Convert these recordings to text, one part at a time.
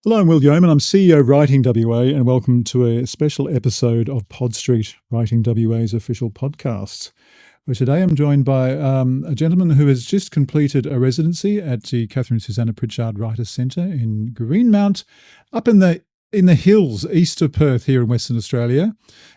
Hello, I'm Will Yeoman. I'm CEO of Writing WA, and welcome to a special episode of Pod Street, Writing WA's official podcast. Where today I'm joined by a gentleman who has just completed a residency at the Catherine Susanna Pritchard Writers Centre in Greenmount, up in the hills east of Perth here in Western Australia.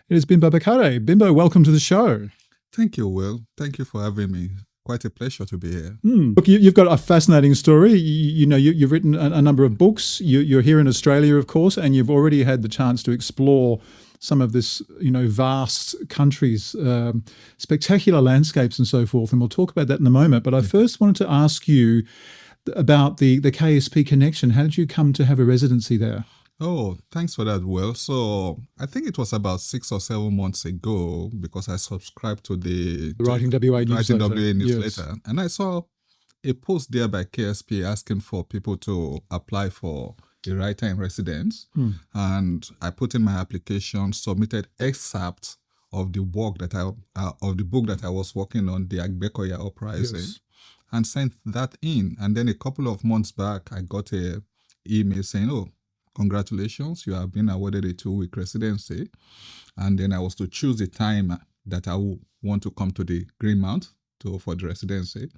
It is Bimbo Bakare. Bimbo, welcome to the show. Thank you, Will. Thank you for having me. Quite a pleasure to be here. Look, you've got a fascinating story. You've written a number of books. You're here in Australia, of course, and you've already had the chance to explore some of this, vast countries, spectacular landscapes and so forth. And we'll talk about that in a moment. But I first wanted to ask you about the KSP connection. How did you come to have a residency there? Oh, thanks for that, Will. So I think it was about 6 or 7 months ago because I subscribed to the Writing WA newsletter. newsletter. Yes. And I saw a post there by KSP asking for people to apply for a writer in residence. And I put in my application, submitted excerpts of the work that of the book that I was working on, the Agbekoya Uprising, Yes. and sent that in. And then a couple of months back, I got a email saying, "Oh, congratulations, you have been awarded a 2-week residency." And then I was to choose the time that I would want to come to the Greenmount for the residency.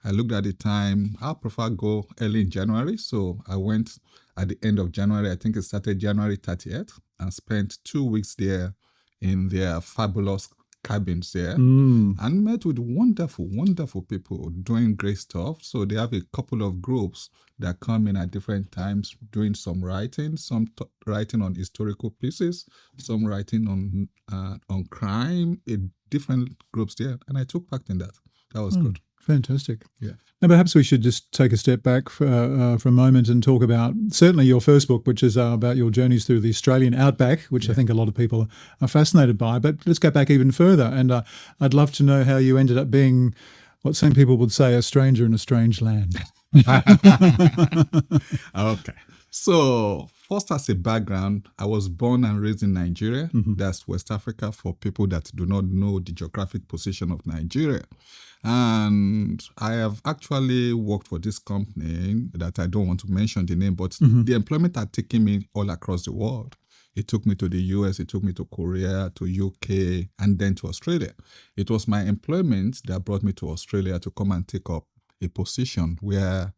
I looked at the time. I prefer go early in January. So I went at the end of January. I think it started January 30th, and spent 2 weeks there in their fabulous cabins there, and met with wonderful people doing great stuff. So they have a couple of groups that come in at different times doing some writing, writing on historical pieces, some writing on crime, different groups there. And I took part in that. That was good. Fantastic. Yeah. Now, perhaps we should just take a step back for a moment and talk about certainly your first book, which is about your journeys through the Australian outback, which I think a lot of people are fascinated by. But let's go back even further. And I'd love to know how you ended up being what some people would say a stranger in a strange land. Okay. So first, as a background, I was born and raised in Nigeria. That's West Africa for people that do not know the geographic position of Nigeria. And I have actually worked for this company that I don't want to mention the name, but the employment had taken me all across the world. It took me to the US, it took me to Korea, to UK, and then to Australia. It was my employment that brought me to Australia to come and take up a position where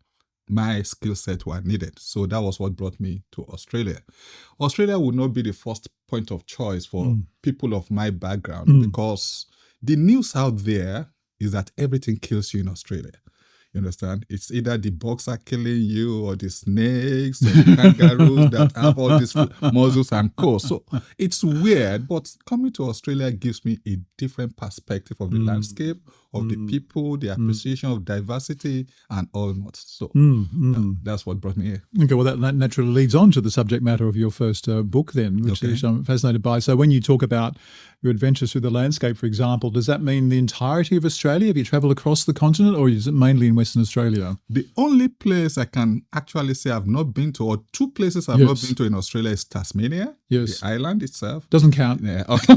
my skill set were needed. So that was what brought me to Australia. Australia would not be the first point of choice for people of my background because the news out there is that everything kills you in Australia. You understand? It's either the bugs are killing you or the snakes or the kangaroos that have all these muscles and co. So it's weird, but coming to Australia gives me a different perspective of the landscape, of the people, the appreciation of diversity and all that. So that's what brought me here. Okay, well, that naturally leads on to the subject matter of your first book then, which I'm fascinated by. So when you talk about your adventures through the landscape, for example, does that mean the entirety of Australia? Have you travelled across the continent, or is it mainly in Western Australia? The only place I can actually say I've not been to, or 2 places I've not been to in Australia, is Tasmania, the island itself. Doesn't count. Yeah, okay.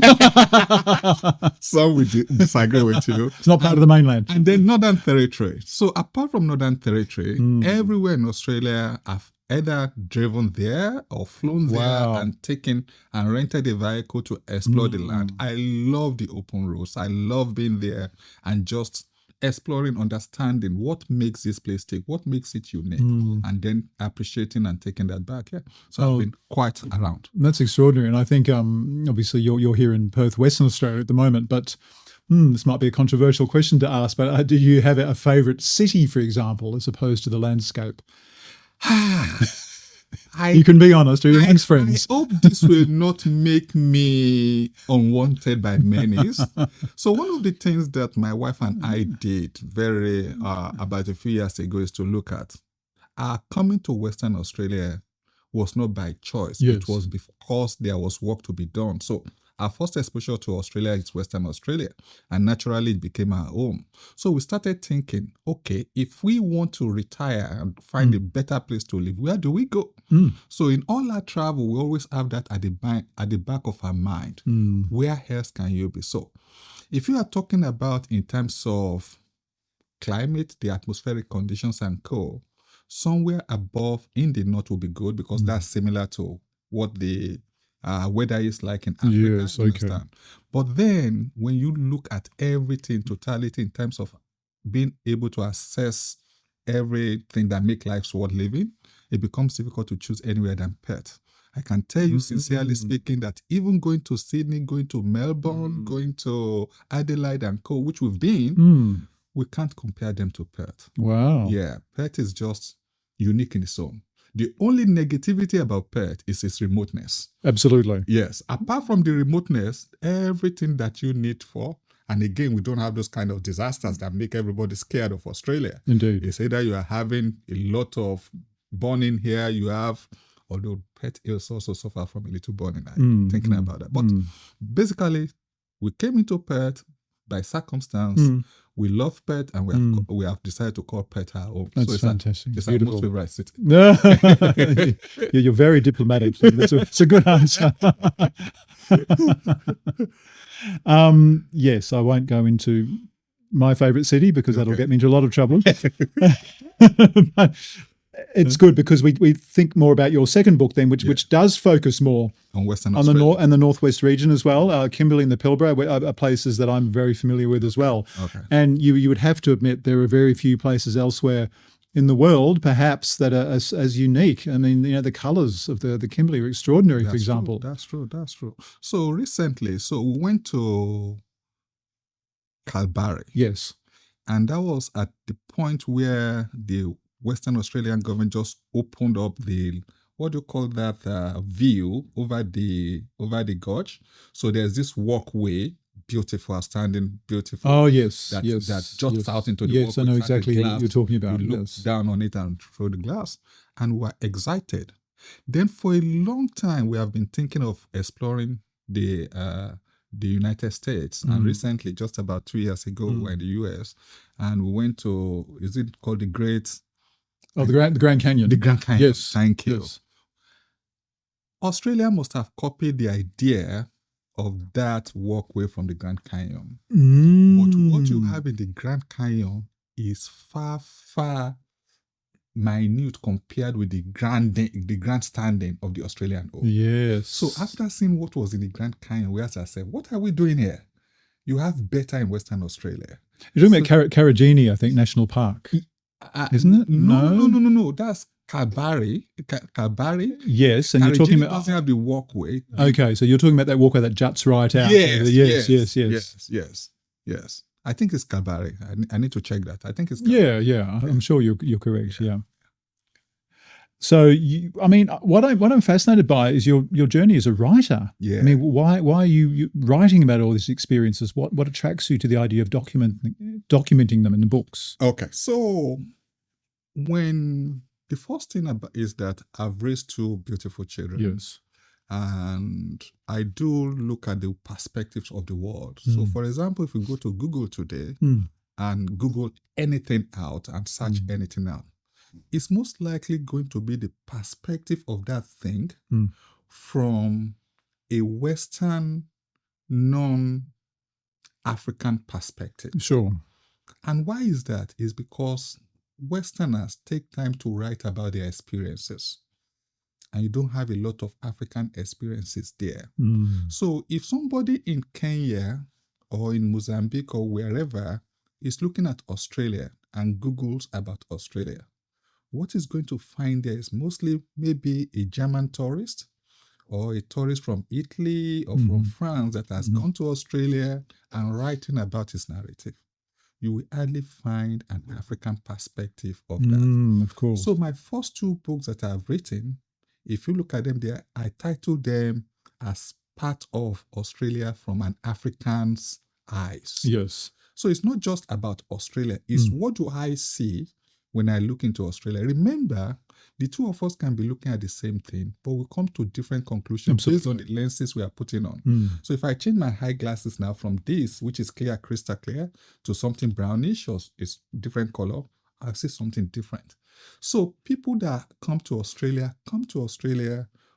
Some would disagree with you. It's not part of the mainland. And then Northern Territory. So apart from Northern Territory, everywhere in Australia I've either driven there or flown there and taken and rented a vehicle to explore the land. I love the open roads. I love being there and just exploring, understanding what makes this place tick, what makes it unique, and then appreciating and taking that back. Yeah. So I've been quite around. That's extraordinary. And I think obviously you're here in Perth, Western Australia at the moment, but this might be a controversial question to ask, but do you have a favourite city, for example, as opposed to the landscape? You can be honest, we're amongst friends. I hope this will not make me unwanted by many. So one of the things that my wife and I did about a few years ago is to look at coming to Western Australia was not by choice. Yes. It was because there was work to be done. So our first exposure to Australia is Western Australia, and naturally it became our home. So we started thinking, okay, if we want to retire and find a better place to live, where do we go? So in all our travel, we always have that at the back of our mind. Where else can you be? So if you are talking about in terms of climate, the atmospheric conditions and co, somewhere above in the north will be good because that's similar to what the weather is like in Africa. Yes, you okay. understand? But then when you look at everything, totality in terms of being able to assess everything that make life worth living, it becomes difficult to choose anywhere than Perth. I can tell you sincerely speaking that even going to Sydney, going to Melbourne, going to Adelaide and Co., which we've been, we can't compare them to Perth. Wow. Yeah, Perth is just unique in its own. The only negativity about Perth is its remoteness. Absolutely. Yes. Apart from the remoteness, everything that you need for, and again, we don't have those kind of disasters that make everybody scared of Australia. Indeed. It's either you are having a lot of burning here, you have, although Perth Hills also suffer from a little burning, I'm thinking about that. But basically, we came into Perth by circumstance. We love Perth, and we have decided to call Perth our home. That's so it's fantastic. It's our most favorite city. You're very diplomatic. It's a good answer. Yes, I won't go into my favorite city because that'll get me into a lot of trouble. It's good because we think more about your second book then, which does focus more on Western on Australia. the north and the northwest region as well. Kimberley and the Pilbara are places that I'm very familiar with as well. Okay. And you would have to admit there are very few places elsewhere in the world, perhaps, that are as unique. I mean, the colours of the Kimberley are extraordinary, for example. That's true. So recently, we went to Kalbarri. Yes. And that was at the point where the Western Australian government just opened up the, what do you call that, view over the gorge. So there's this walkway, beautiful, outstanding, beautiful. Oh, yes. That juts out into the Yes, I walkway. know exactly what you're talking about. You look down on it and through the glass. And we're excited. Then for a long time, we have been thinking of exploring the United States. And recently, just about 2 years ago, we were in the US. And we went to, is it called the Great... Oh, the Grand Canyon. The Grand Canyon. Yes. Thank you. Yes. Australia must have copied the idea of that walkway from the Grand Canyon. But what you have in the Grand Canyon is far, far minute compared with the grandstanding of the Australian Oak. Yes. So after seeing what was in the Grand Canyon, we asked ourselves, what are we doing here? You have better in Western Australia. You're talking about Karajini, I think, National Park. Isn't it? No. That's Kalbarri. Kalbarri. Yes, and Karajini you're talking about... doesn't have the walkway. Okay, so you're talking about that walkway that juts right out. Yes. I think it's Kalbarri. I need to check that. I think it's Kalbarri. Yeah. I'm sure you're correct. Yeah. So, what I'm fascinated by is your journey as a writer. Yeah. I mean, why are you writing about all these experiences? What attracts you to the idea of documenting them in the books? Okay, so when the first thing is that I've raised two beautiful children. Yes. And I do look at the perspectives of the world. So, for example, if you go to Google today and Google anything out and search anything out, it's most likely going to be the perspective of that thing from a Western, non-African perspective. Sure. And why is that? Is because Westerners take time to write about their experiences. And you don't have a lot of African experiences there. So if somebody in Kenya or in Mozambique or wherever is looking at Australia and Googles about Australia, what is going to find there is mostly maybe a German tourist or a tourist from Italy or from France that has gone to Australia and writing about his narrative. You will hardly find an African perspective of that. Of course. So my first two books that I've written, if you look at them there, I titled them as part of Australia from an African's eyes. Yes. So it's not just about Australia. It's what do I see when I look into Australia. Remember, the two of us can be looking at the same thing, but we come to different conclusions based on the lenses we are putting on. So if I change my eyeglasses now from this, which is clear, crystal clear, to something brownish or it's different color, I'll see something different. So people that come to Australia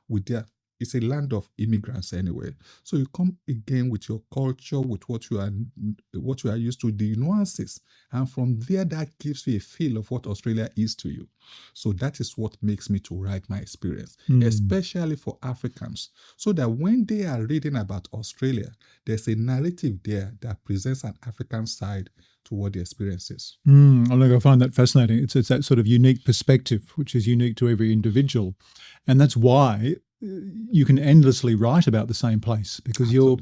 with their it's a land of immigrants anyway. So you come again with your culture, with what you are used to, the nuances, and from there that gives you a feel of what Australia is to you. So that is what makes me to write my experience, especially for Africans, so that when they are reading about Australia, there's a narrative there that presents an African side to what the experience is. I find that fascinating. It's that sort of unique perspective, which is unique to every individual, and that's why you can endlessly write about the same place, because you're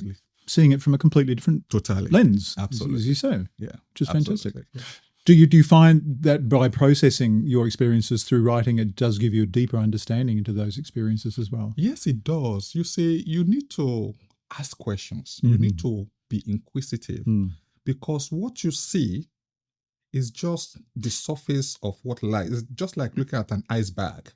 seeing it from a completely different lens. Absolutely. As you say. Yeah. Which is fantastic. Yeah. Do you find that by processing your experiences through writing, it does give you a deeper understanding into those experiences as well? Yes, it does. You see, you need to ask questions. You need to be inquisitive, because what you see is just the surface of what lies. It's just like looking at an iceberg.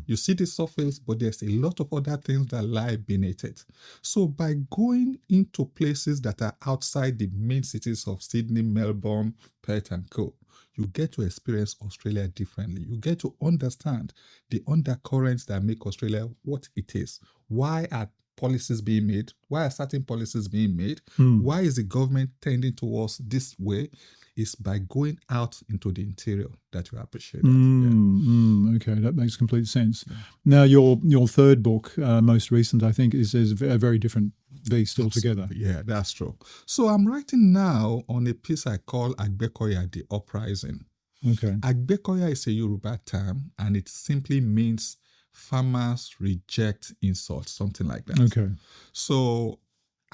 You see the surface, but there's a lot of other things that lie beneath it. So by going into places that are outside the main cities of Sydney, Melbourne, Perth, and Co., you get to experience Australia differently. You get to understand the undercurrents that make Australia what it is. Why are policies being made? Why are certain policies being made? Why is the government tending towards this way? Is by going out into the interior that you appreciate that. Okay, that makes complete sense. Yeah. Now, your third book, most recent, I think, is a very different beast altogether. Yeah, that's true. So I'm writing now on a piece I call Agbekoya, the Uprising. Okay. Agbekoya is a Yoruba term, and it simply means farmers reject insults, something like that. Okay. So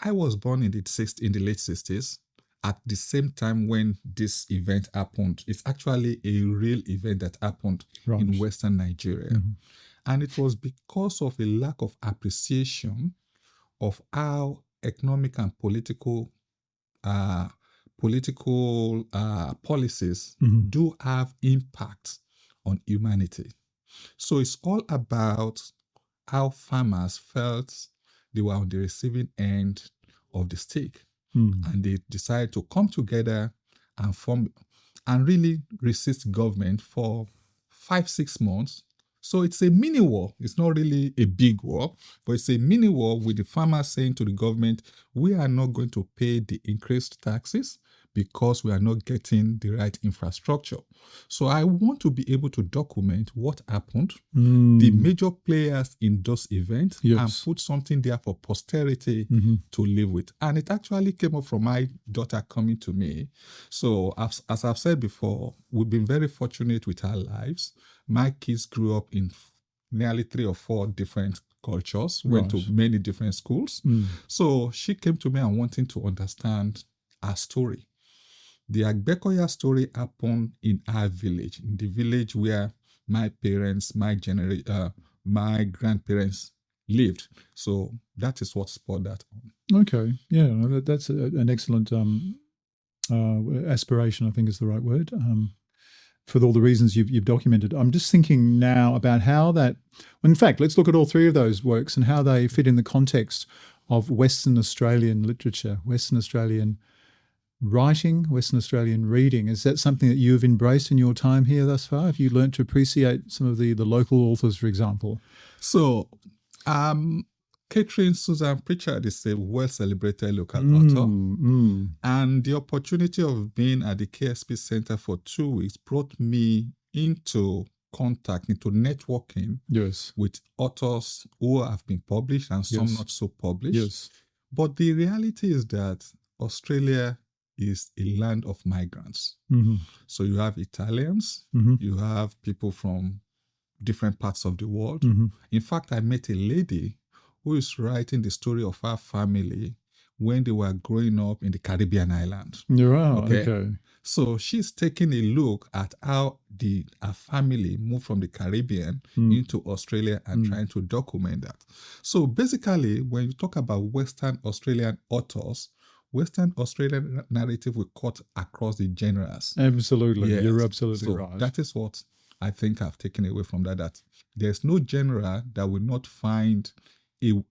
I was born in the late 60s. At the same time when this event happened. It's actually a real event that happened in Western Nigeria. And it was because of a lack of appreciation of how economic and political policies do have impact on humanity. So it's all about how farmers felt they were on the receiving end of the stick. And they decided to come together and form and really resist government for 5-6 months. So it's a mini war. It's not really a big war, but it's a mini war with the farmers saying to the government, we are not going to pay the increased taxes because we are not getting the right infrastructure. So I want to be able to document what happened, the major players in those events, and put something there for posterity to live with. And it actually came up from my daughter coming to me. So as I've said before, we've been very fortunate with our lives. My kids grew up in nearly 3 or 4 different cultures, went to many different schools. So she came to me and wanting to understand our story. The Agbekoya story happened in our village, in the village where my parents, my grandparents lived. So that is what spurred that on. Okay, yeah, that's an excellent aspiration, I think is the right word, for all the reasons you've documented. I'm just thinking now about how that, in fact, let's look at all 3 of those works and how they fit in the context of Western Australian literature, Western Australian writing, Western Australian reading. Is that something that you've embraced in your time here thus far? Have you learned to appreciate some of the local authors, for example? So, Catherine Susan Pritchard is a well-celebrated local author. And the opportunity of being at the KSP Center for 2 weeks brought me into contact, into networking with authors who have been published and some not so published. But the reality is that Australia is a land of migrants. So you have Italians, you have people from different parts of the world. In fact, I met a lady who is writing the story of her family when they were growing up in the Caribbean island. Okay. So she's taking a look at how her family moved from the Caribbean into Australia and trying to document that. So basically, when you talk about Western Australian authors, Western Australian narrative will cut across the genres. Absolutely. Yes. You're absolutely right. That is what I think I've taken away from that there's no genre that will not find a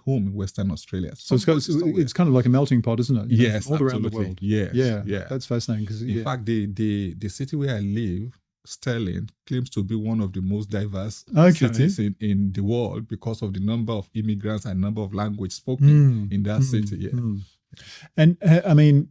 home in Western Australia. So it's kind of like a melting pot, isn't it? Yes, all around the world. Yeah. That's fascinating. In fact, the city where I live, Sterling claims to be one of the most diverse Okay. cities in the world because of the number of immigrants and number of language spoken in that city. Yeah. And I mean,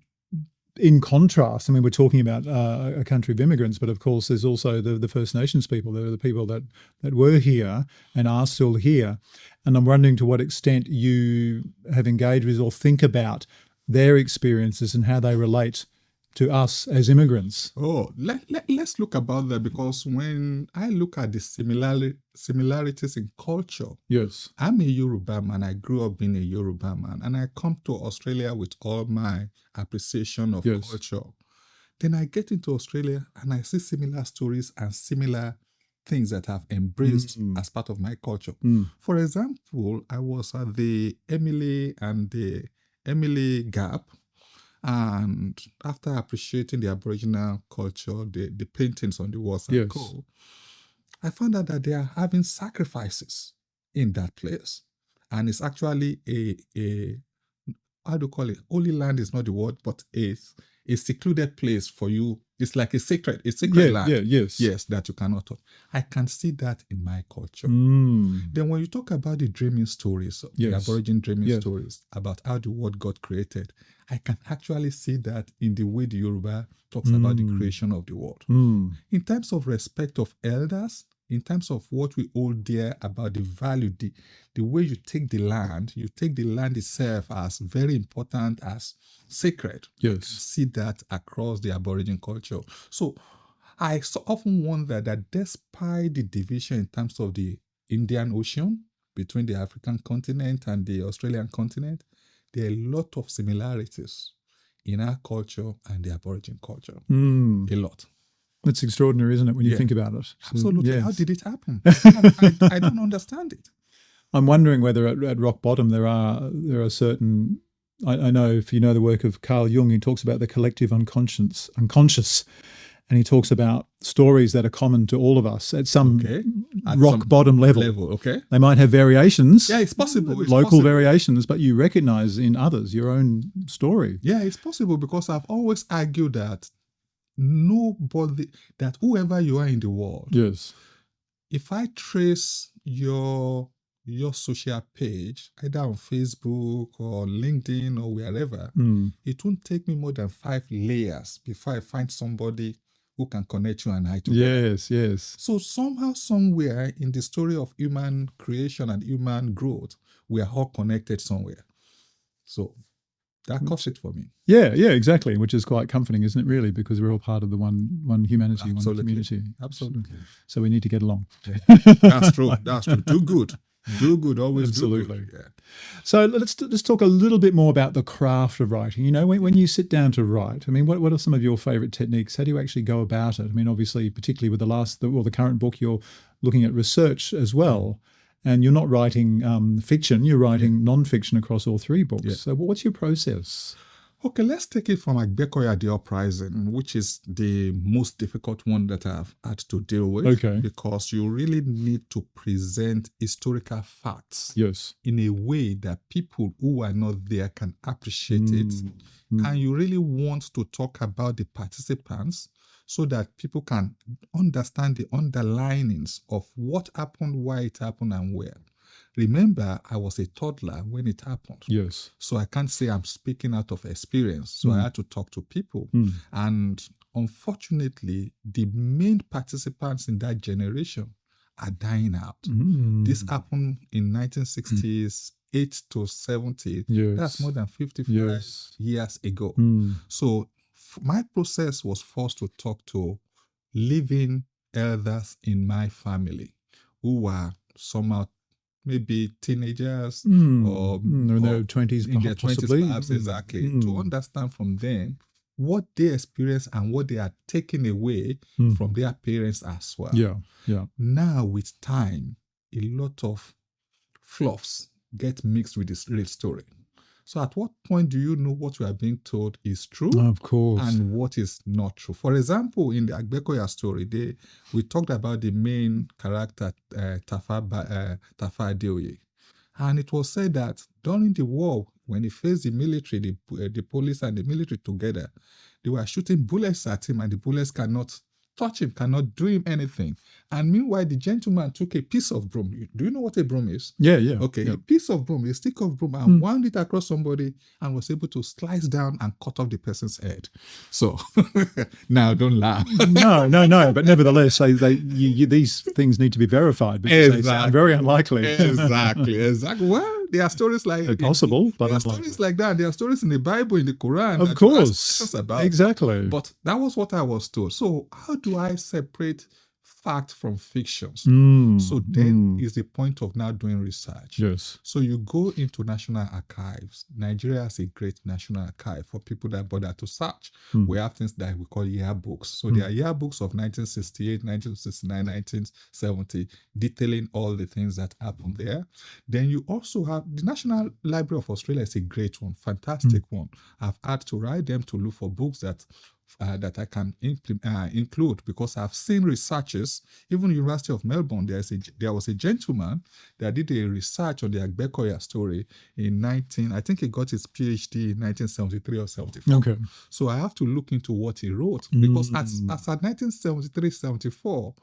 in contrast, I mean, we're talking about a country of immigrants, but of course, there's also the First Nations people. There are the people that were here and are still here. And I'm wondering to what extent you have engaged with or think about their experiences and how they relate to us as immigrants. Oh, let's look about that, because when I look at the similarities in culture, Yes. I'm a Yoruba man. I grew up being a Yoruba man, and I come to Australia with all my appreciation of culture. Then I get into Australia and I see similar stories and similar things that I've embraced as part of my culture. For example, I was at the Emily Gap, and after appreciating the Aboriginal culture, the paintings on the walls are cool, I found out that they are having sacrifices in that place. And it's actually a how do you call it? Holy land is not the word, but a secluded place for you. It's like a sacred land. Yes, that you cannot touch. I can see that in my culture. Then when you talk about the dreaming stories, the Aboriginal dreaming stories about how the world got created, I can actually see that in the way the Yoruba talks about the creation of the world. In terms of respect of elders, in terms of what we hold dear about the value, the way you take the land itself as very important, as sacred. Yes. See that across the Aboriginal culture. So I so often wonder that despite the division in terms of the Indian Ocean between the African continent and the Australian continent, there are a lot of similarities in our culture and the Aboriginal culture. A lot. It's extraordinary, isn't it, when you think about it? Absolutely. How did it happen? I don't understand it. I'm wondering whether at rock bottom there are certain. I know if you know the work of Carl Jung, he talks about the collective unconscious, and he talks about stories that are common to all of us at some bottom level. Okay. They might have variations. Yeah, it's possible. Local variations, but you recognize in others your own story. Yeah, it's possible, because I've always argued that whoever you are in the world, if I trace your social page either on Facebook or LinkedIn or wherever, it won't take me more than 5 layers before I find somebody who can connect you and I together. Yes. So somehow, somewhere in the story of human creation and human growth, we are all connected somewhere. So that cuts it for me. Yeah, exactly, which is quite comforting, isn't it, really? Because we're all part of the one humanity, one community. Absolutely. So we need to get along. That's true. Do good. Always Absolutely. do good. Yeah. So let's talk a little bit more about the craft of writing. You know, when you sit down to write, I mean, what are some of your favorite techniques? How do you actually go about it? I mean, obviously, particularly with the current book, you're looking at research as well. And you're not writing fiction, you're writing non-fiction across all 3 books. Yeah. So what's your process? Okay, let's take it from Bakare, The Uprising, which is the most difficult one that I've had to deal with. Okay. Because you really need to present historical facts in a way that people who are not there can appreciate it. And you really want to talk about the participants so that people can understand the underlinings of what happened, why it happened, and where. Remember, I was a toddler when it happened. Yes. So I can't say I'm speaking out of experience. So I had to talk to people. And unfortunately, the main participants in that generation are dying out. This happened in 1960s, 8 to 70. That's more than 55 years ago. So my process was first to talk to living elders in my family who were somehow maybe teenagers or in their 20s, in their 20s possibly. Perhaps, exactly, to understand from them what they experience and what they are taking away from their parents as well. Yeah. Now, with time, a lot of fluffs get mixed with this real story. So at what point do you know what you are being told is true? Of course. And what is not true? For example, in the Agbekoya story, we talked about the main character, Tafa Adeoye. And it was said that during the war, when he faced the military, the police and the military together, they were shooting bullets at him and the bullets cannot touch him, cannot do him anything. And meanwhile, the gentleman took a piece of broom. Do you know what a broom is? Yeah, yeah. Okay, yeah. a piece of broom, a stick of broom, and wound it across somebody and was able to slice down and cut off the person's head. So, now don't laugh. No. But nevertheless, these things need to be verified because they sound very unlikely. Exactly. Well, there are stories like possible, but there are stories like that. There are stories in the Bible, in the Quran. Of course, about. Exactly. But that was what I was told. So how do I separate fact from fictions? So then is the point of now doing research. Yes. So you go into national archives. Nigeria has a great national archive for people that bother to search. We have things that we call yearbooks. So there are yearbooks of 1968, 1969, 1970, detailing all the things that happened there. Then you also have the National Library of Australia is a great one, fantastic one. I've had to write them to look for books that I can include, because I've seen researches. Even University of Melbourne, there was a gentleman that did a research on the Agbekoya story in I think he got his PhD in 1973 or 74. Okay. So I have to look into what he wrote, because as at 1973-74,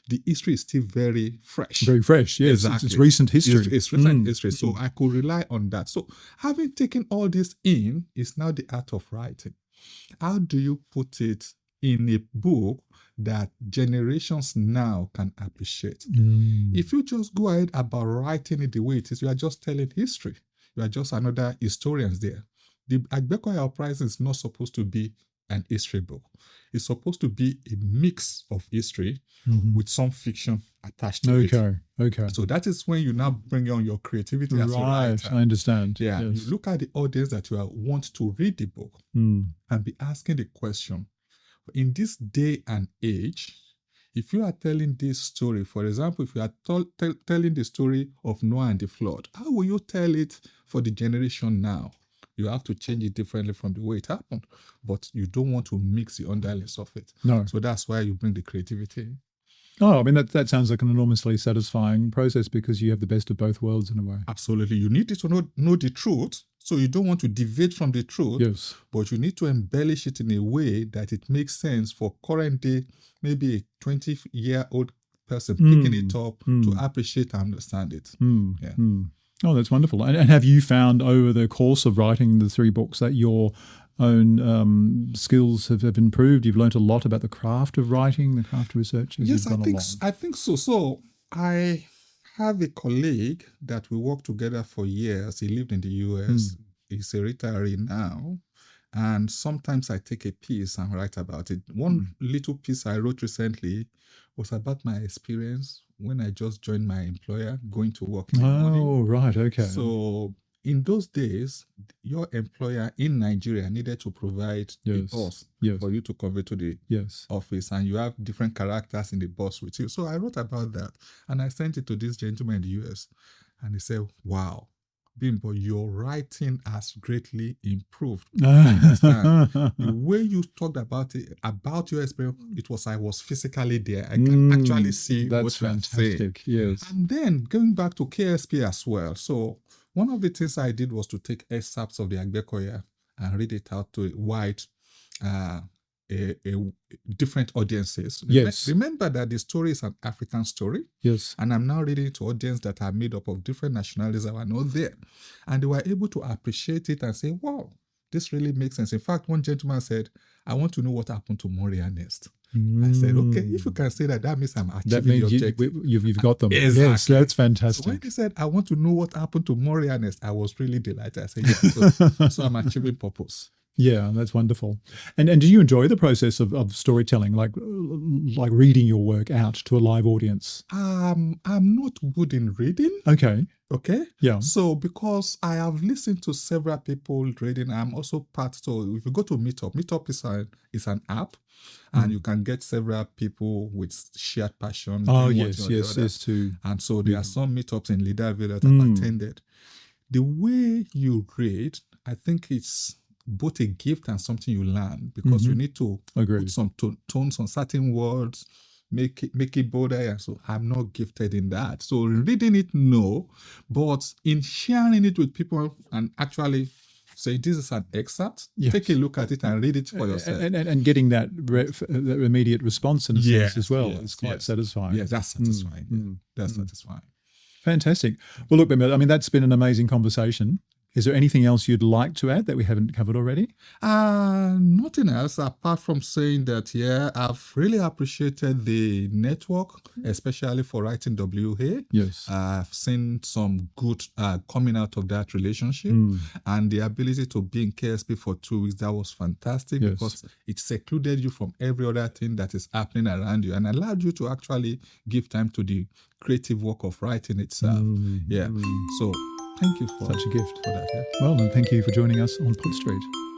the history is still very fresh. Very fresh, yes. Exactly. It's recent history. It's recent history. So I could rely on that. So having taken all this in is now the art of writing. How do you put it in a book that generations now can appreciate? If you just go ahead about writing it the way it is, you are just telling history. You are just another historian there. The Agbekoya Uprising is not supposed to be an history book. It's supposed to be a mix of history with some fiction attached to it. Okay. So that is when you now bring on your creativity as a writer. I understand. Yeah, yes. You look at the audience that you want to read the book and be asking the question, in this day and age, if you are telling this story, for example, if you are telling the story of Noah and the flood, how will you tell it for the generation now? You have to change it differently from the way it happened, but you don't want to mix the underlings of it. No. So that's why you bring the creativity in. Oh, I mean, that sounds like an enormously satisfying process, because you have the best of both worlds in a way. Absolutely. You need to know the truth, so you don't want to deviate from the truth. Yes. But you need to embellish it in a way that it makes sense for current day, maybe a 20-year-old person picking it up to appreciate and understand it. Yeah. Oh, that's wonderful. And have you found over the course of writing the 3 books that your own skills have improved? You've learned a lot about the craft of writing, the craft of research as yes, you've gone along. I think so. So I have a colleague that we worked together for years. He lived in the US. He's a retiree now. And sometimes I take a piece and write about it. One little piece I wrote recently was about my experience when I just joined my employer, going to work in the morning. Oh, right, okay. So in those days, your employer in Nigeria needed to provide a bus for you to convey to the office, and you have different characters in the bus with you. So I wrote about that, and I sent it to this gentleman in the US, and he said, "Wow, Bimbo, your writing has greatly improved." Understand? The way you talked about it, about your experience, it was I was physically there. I can actually see that's what you're saying. fantastic. Yes. And then going back to KSP as well. So one of the things I did was to take excerpts of the Agbekoya and read it out to wide, different audiences. Yes. Remember that the story is an African story. Yes. And I'm now reading it to audience that are made up of different nationalities that were not there. And they were able to appreciate it and say, wow, this really makes sense. In fact, one gentleman said, I want to know what happened to Moria next. I said, okay, if you can say that, that means I'm achieving the objective. You've got them. Exactly. Yes, that's fantastic. So when he said, I want to know what happened to Moria next, I was really delighted. I said, yeah, so I'm achieving purpose. Yeah, that's wonderful. And do you enjoy the process of storytelling, like reading your work out to a live audience? I'm not good in reading. Okay. Yeah. So because I have listened to several people reading, I'm also part. So if you go to Meetup is an app, and you can get several people with shared passion. Oh yes, too. And so there are some meetups in Leaderville that I've attended. The way you read, I think it's both a gift and something you learn, because you need to put some tones on certain words, make it bolder. And so I'm not gifted in that. So reading it, no, but in sharing it with people and actually say this is an excerpt. Yes. Take a look at it and read it for yourself. And getting that immediate response in a sense as well is quite satisfying. Yeah, that's satisfying. That's satisfying. Fantastic. Well, look, Bimbo, I mean, that's been an amazing conversation. Is there anything else you'd like to add that we haven't covered already? Nothing else apart from saying that, I've really appreciated the network, especially for writing WA. Yes. I've seen some good coming out of that relationship, and the ability to be in KSP for 2 weeks, that was fantastic because it secluded you from every other thing that is happening around you and allowed you to actually give time to the creative work of writing itself. So thank you for such a gift. For that, Well, and thank you for joining us on Pod Street.